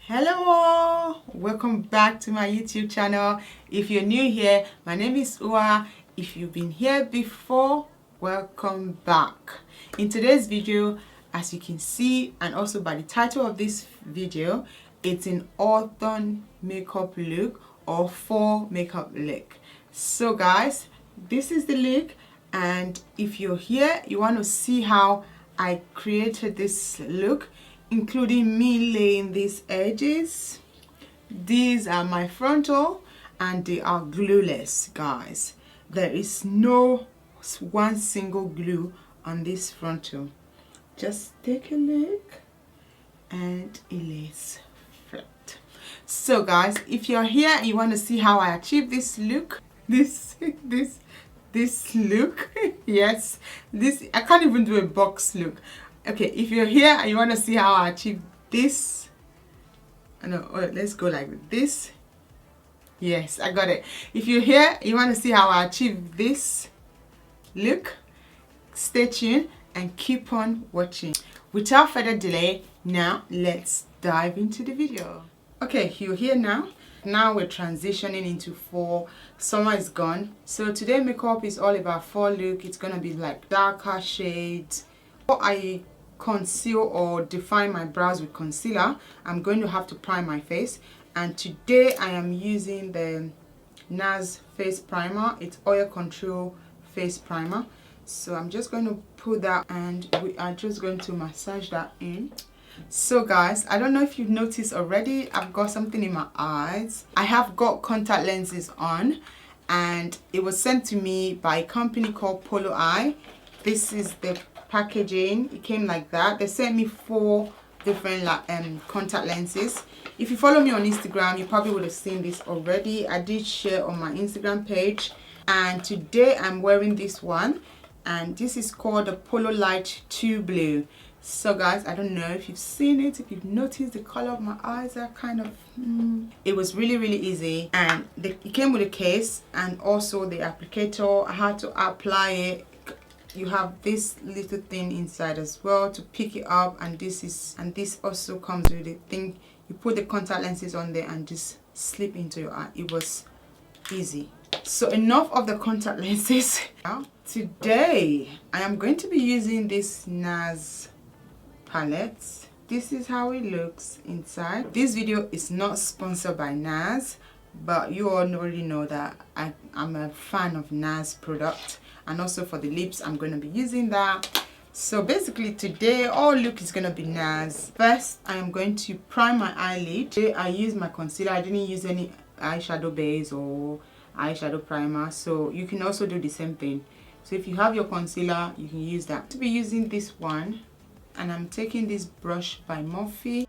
Hello all, welcome back to my YouTube channel. If you're new here, my name is Uwa. If you've been here before, welcome back. In today's video, as you can see and also by the title of this video, it's an autumn makeup look or fall makeup look. So guys, this is the look, and if you're here you want to see how I created this look, including me laying these edges. These are my frontal and they are glueless, guys. There is no one single glue on this frontal. Just take a look and it lays flat. So guys, if you're here and you want to see how I achieve this look, this look, yes, this, I can't even do a box look. Okay, if you're here and you want to see how I achieve this, let's go like this. Yes, I got it. If you're here, you want to see how I achieve this look, stay tuned and keep on watching. Without further delay, now let's dive into the video. Okay, you're here now. Now we're transitioning into fall. Summer is gone. So today makeup is all about fall look. It's gonna be like darker shades. I conceal or define my brows with concealer, I'm going to have to prime my face, and today I am using the Nars face primer. It's oil control face primer. So I'm just going to put that and we are just going to massage that in. So guys, I don't know if you've noticed already, I've got something in my eyes. I have got contact lenses on and it was sent to me by a company called Polo Eye. This is the packaging. It came like that. They sent me 4 different contact lenses. If you follow me on Instagram, you probably would have seen this already. I did share on my Instagram page, and today I'm wearing this one, and this is called the Polo Light 2 Blue. So guys, I don't know if you've seen it, if you've noticed the color of my eyes are kind of it was really easy, and it came with a case and also the applicator. I had to apply it. You have this little thing inside as well to pick it up, and this also comes with a thing. You put the contact lenses on there and just slip into your eye. It was easy. So enough of the contact lenses. Now, today I am going to be using this Nars palette. This is how it looks inside. This video is not sponsored by Nars, but you all already know that I'm a fan of Nars product. And also for the lips, I'm going to be using that. So basically today, all look is going to be Nars. First, I am going to prime my eyelid. Today I used my concealer. I didn't use any eyeshadow base or eyeshadow primer. So you can also do the same thing. So if you have your concealer, you can use that. To be using this one, and I'm taking this brush by Morphe.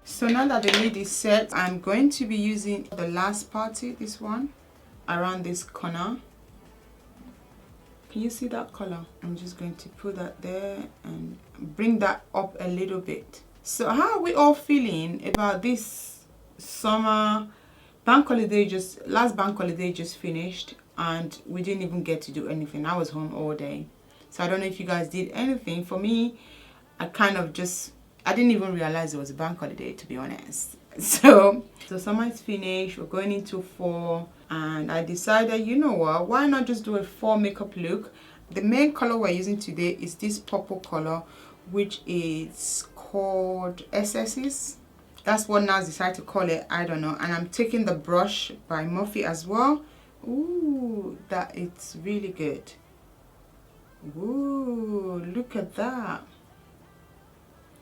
So now that the lid is set, I'm going to be using the last party, this one, around this corner. Can you see that color? I'm just going to put that there and bring that up a little bit. So how are we all feeling about this summer? Bank holiday last bank holiday just finished and we didn't even get to do anything. I was home all day. So I don't know if you guys did anything. For me, I didn't even realize it was a bank holiday, to be honest. So summer is finished, we're going into fall, and I decided, you know what, why not just do a fall makeup look? The main color we're using today is this purple color, which is called SS's. That's what Nars decided to call it, I don't know. And I'm taking the brush by Morphe as well. Ooh, that it's really good. Ooh, look at that.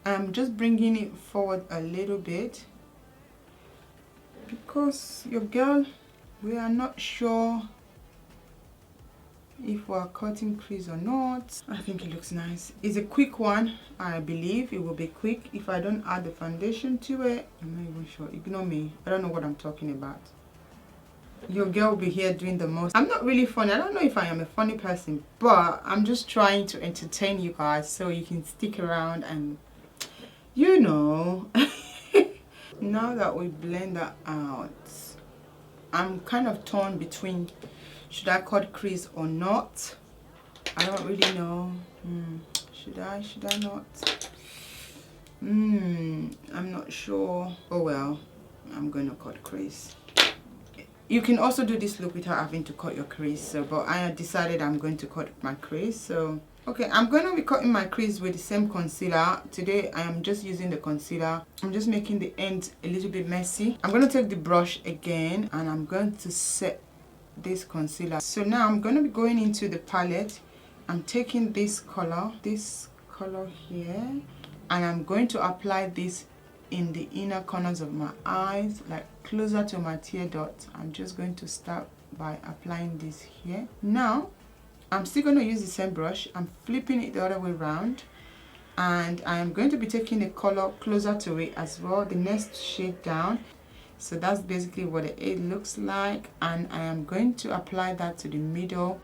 I'm just bringing it forward a little bit because your girl, we are not sure if we're cutting crease or not. I think it looks nice. It's a quick one. I believe it will be quick if I don't add the foundation to it. I'm not even sure. Ignore me. I don't know what I'm talking about. Your girl will be here doing the most. I'm not really funny. I don't know if I am a funny person, but I'm just trying to entertain you guys so you can stick around and you know. Now that we blend that out, I'm kind of torn between should I cut crease or not. I don't really know. Should I not? I'm not sure. Oh well, I'm gonna cut crease. You can also do this look without having to cut your crease, so but I decided I'm going to cut my crease. So okay, I'm going to be cutting my crease with the same concealer. Today I am just using the concealer. I'm just making the ends a little bit messy. I'm going to take the brush again and I'm going to set this concealer. So now I'm going to be going into the palette. I'm taking this color here, and I'm going to apply this in the inner corners of my eyes, like closer to my tear dots. I'm just going to start by applying this here. Now I'm still going to use the same brush. I'm flipping it the other way around, and I am going to be taking the color closer to it as well, the next shade down. So that's basically what it looks like, and I am going to apply that to the middle.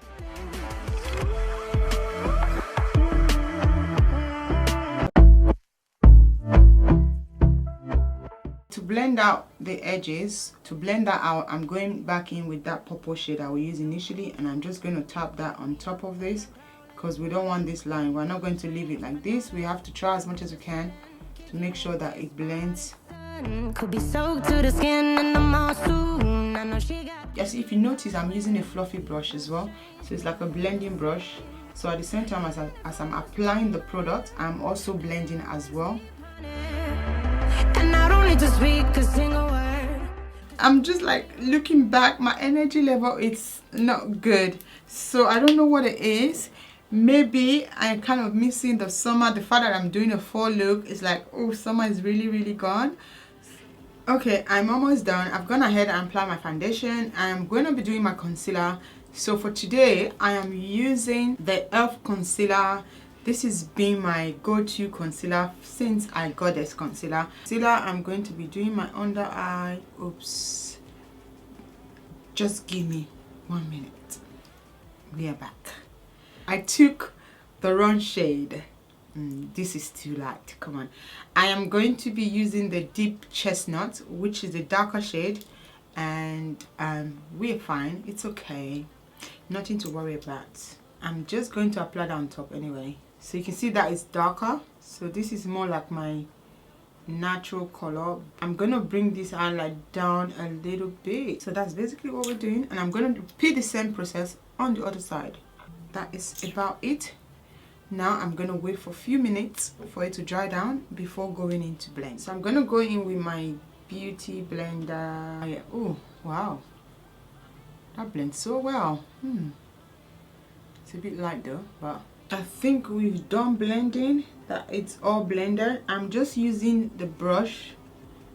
To blend out the edges, to blend that out, I'm going back in with that purple shade I will use initially, and I'm just going to tap that on top of this because we don't want this line. We're not going to leave it like this. We have to try as much as we can to make sure that it blends. Could be soaked to the skin and I'm all soon. I know she got. Yes, if you notice, I'm using a fluffy brush as well, so it's like a blending brush. So at the same time as I'm applying the product, I'm also blending as well. To speak a single word. I'm just like looking back, my energy level it's not good, so I don't know what it is. Maybe I'm kind of missing the summer. The fact that I'm doing a fall look is like, oh, summer is really gone. Okay, I'm almost done. I've gone ahead and applied my foundation. I'm going to be doing my concealer. So for today I am using the e.l.f. concealer. This has been my go-to concealer since I got this concealer. I'm going to be doing my under eye. Oops. Just give me 1 minute. We are back. I took the wrong shade. This is too light. Come on. I am going to be using the deep chestnut, which is a darker shade. And we're fine. It's okay. Nothing to worry about. I'm just going to apply that on top anyway. So you can see that it's darker. So this is more like my natural color. I'm going to bring this highlight down a little bit. So that's basically what we're doing. And I'm going to repeat the same process on the other side. That is about it. Now I'm going to wait for a few minutes for it to dry down before going into blend. So I'm going to go in with my beauty blender. Oh, wow. That blends so well. It's a bit light though, but I think we've done blending, that it's all blended. I'm just using the brush.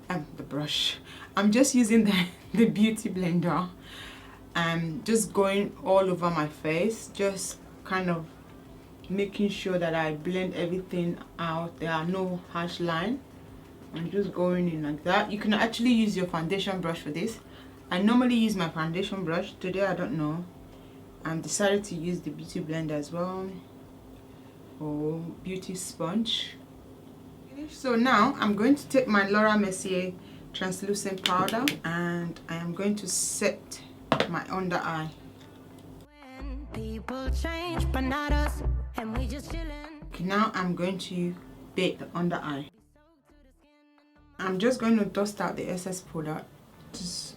I'm just using the beauty blender. I'm just going all over my face, just kind of making sure that I blend everything out. There are no harsh lines. I'm just going in like that. You can actually use your foundation brush for this. I normally use my foundation brush. Today I don't know. I've decided to use the beauty blender as well, or beauty sponge. So now I'm going to take my Laura Mercier translucent powder and I am going to set my under eye. People change, but not us, and we just chilling. Okay, now I'm going to bake the under eye. I'm just going to dust out the excess powder. Just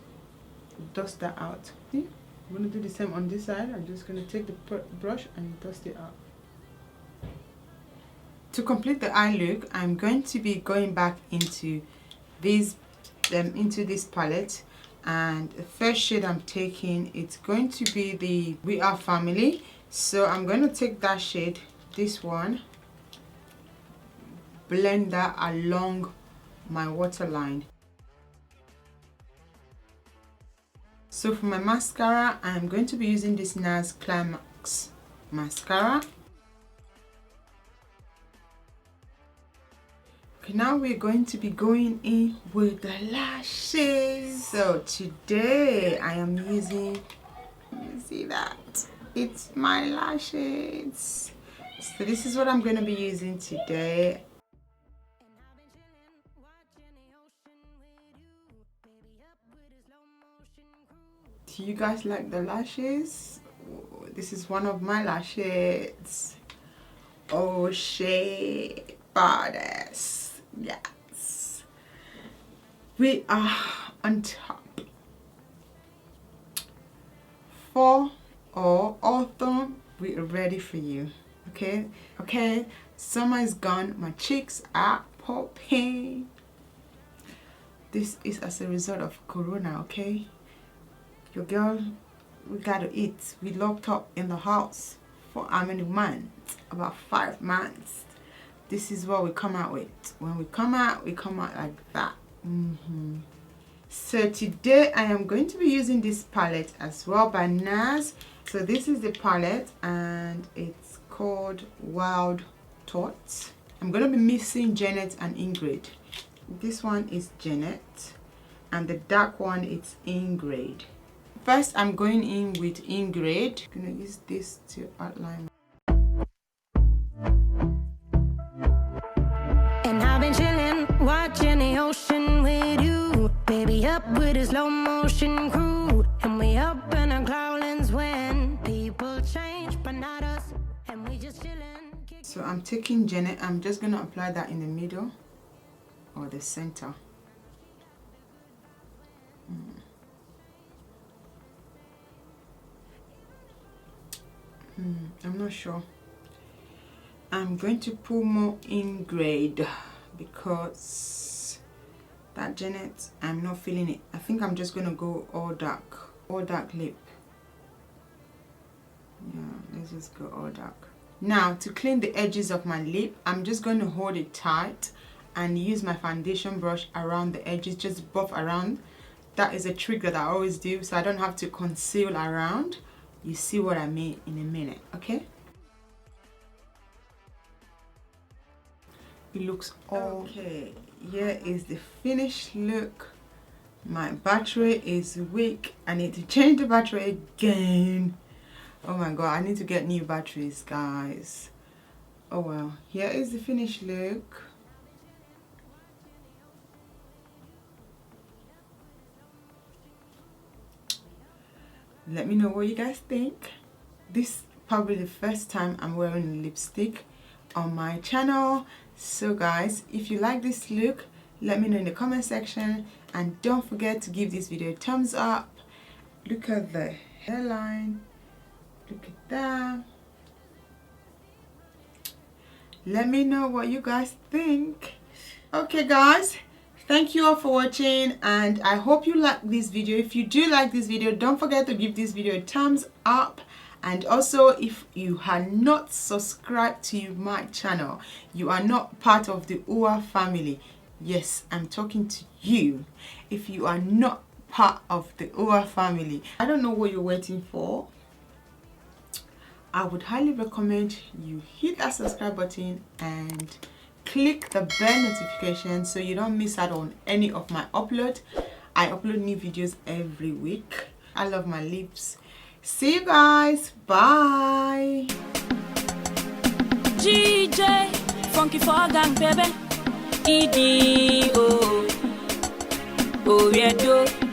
dust that out. See? I'm going to do the same on this side. I'm just going to take the brush and dust it out. To complete the eye look, I'm going to be going back into this palette, and the first shade I'm taking, it's going to be the We Are Family. So I'm going to take that shade, this one, blend that along my waterline. So for my mascara, I'm going to be using this Nars Climax mascara. Okay, now we're going to be going in with the lashes. So today I am using, you see that? It's my lashes. So this is what I'm going to be using today. Do you guys like the lashes? Oh, this is one of my lashes. Oh shit, badass. Yes. We are on top. Fall or autumn, we are ready for you. Okay? Okay, summer is gone. My cheeks are popping. This is as a result of Corona, okay? Your girl, we gotta eat. We locked up in the house for how many months? About 5 months. This is what we come out with. When we come out like that. So today I am going to be using this palette as well by Nars. So this is the palette and it's called Wild Thoughts. I'm going to be mixing Janet and Ingrid. This one is Janet and the dark one is Ingrid. First I'm going in with Ingrid. I'm going to use this to outline. And I've been chilling, watching the ocean with you. Baby up with a slow motion crew. And we up in our clouds when people change, but not us. And we just chilling. So I'm taking Janet, I'm just going to apply that in the middle or the center. I'm not sure. I'm going to put more Ingrid because that Janet, I'm not feeling it. I think I'm just going to go all dark lip. Yeah, let's just go all dark. Now to clean the edges of my lip, I'm just going to hold it tight and use my foundation brush around the edges, just buff around. That is a trick that I always do so I don't have to conceal around. You see what I mean in a minute, okay? It looks okay. Here is the finished look. My battery is weak. I need to change the battery again. Oh my god, I need to get new batteries, guys. Oh well, here is the finished look. Let me know what you guys think. This is probably the first time I'm wearing lipstick on my channel. So guys, if you like this look, let me know in the comment section and don't forget to give this video a thumbs up. Look at the hairline. Look at that. Let me know what you guys think. Okay guys, thank you all for watching and I hope you like this video. If you do like this video, don't forget to give this video a thumbs up. And also, if you are not subscribed to my channel, you are not part of the Uwa family. Yes, I'm talking to you. If you are not part of the Uwa family, I don't know what you're waiting for. I would highly recommend you hit that subscribe button and click the bell notification so you don't miss out on any of my uploads. I upload new videos every week. I love my lips. See you guys. Bye. GJ, funky for gang, baby. ED, oh, yeah, do.